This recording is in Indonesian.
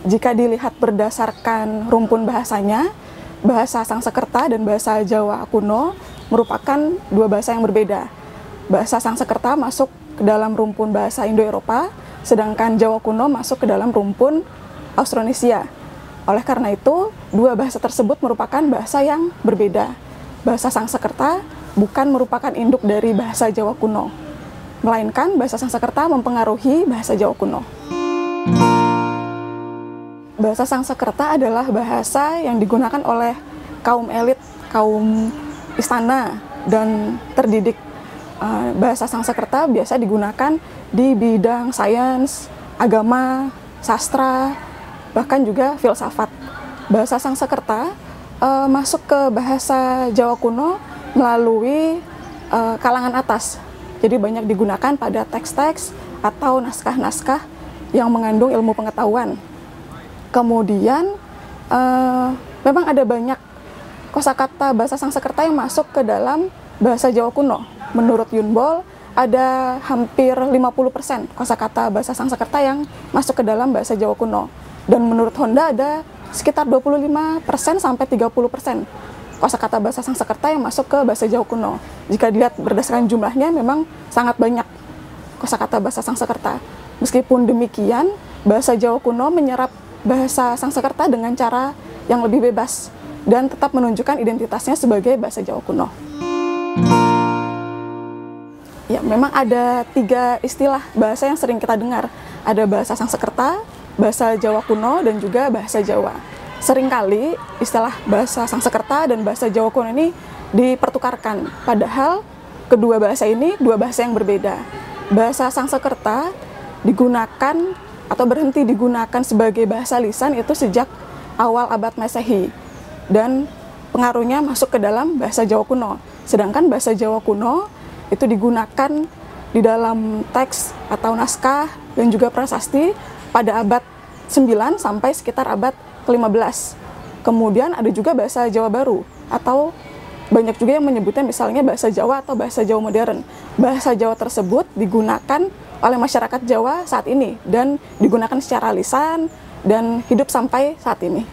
Jika dilihat berdasarkan rumpun bahasanya, bahasa Sangsekerta dan bahasa Jawa kuno merupakan dua bahasa yang berbeda. Bahasa Sangsekerta masuk ke dalam rumpun bahasa Indo-Eropa, sedangkan Jawa kuno masuk ke dalam rumpun Austronesia. Oleh karena itu, dua bahasa tersebut merupakan bahasa yang berbeda. Bahasa Sangsekerta bukan merupakan induk dari bahasa Jawa kuno, melainkan bahasa Sangsekerta mempengaruhi bahasa Jawa kuno. Bahasa Sangsekerta adalah bahasa yang digunakan oleh kaum elit, kaum istana, dan terdidik. Bahasa Sangsekerta biasa digunakan di bidang sains, agama, sastra, bahkan juga filsafat. Bahasa Sangsekerta masuk ke bahasa Jawa kuno melalui kalangan atas. Jadi banyak digunakan pada teks-teks atau naskah-naskah yang mengandung ilmu pengetahuan. Kemudian memang ada banyak kosakata bahasa Sangsekerta yang masuk ke dalam bahasa Jawa kuno. Menurut Yunbol, ada hampir 50% kosakata bahasa Sangsekerta yang masuk ke dalam bahasa Jawa kuno. Dan menurut Honda ada sekitar 25% sampai 30% kosakata bahasa Sangsekerta yang masuk ke bahasa Jawa kuno. Jika dilihat berdasarkan jumlahnya memang sangat banyak kosakata bahasa Sangsekerta. Meskipun demikian, bahasa Jawa kuno menyerap bahasa Sangsekerta dengan cara yang lebih bebas dan tetap menunjukkan identitasnya sebagai bahasa Jawa kuno. Ya, memang ada 3 istilah bahasa yang sering kita dengar. Ada bahasa Sangsekerta, bahasa Jawa kuno, dan juga bahasa Jawa. Seringkali istilah bahasa Sangsekerta dan bahasa Jawa kuno ini dipertukarkan, padahal kedua bahasa ini dua bahasa yang berbeda. Bahasa Sangsekerta digunakan atau berhenti digunakan sebagai bahasa lisan itu sejak awal abad Masehi, dan pengaruhnya masuk ke dalam bahasa Jawa kuno. Sedangkan bahasa Jawa kuno itu digunakan di dalam teks atau naskah dan juga prasasti pada abad 9 sampai sekitar abad ke-15. Kemudian ada juga bahasa Jawa baru, atau banyak juga yang menyebutnya misalnya bahasa Jawa atau bahasa Jawa modern. Bahasa Jawa tersebut digunakan oleh masyarakat Jawa saat ini dan digunakan secara lisan dan hidup sampai saat ini.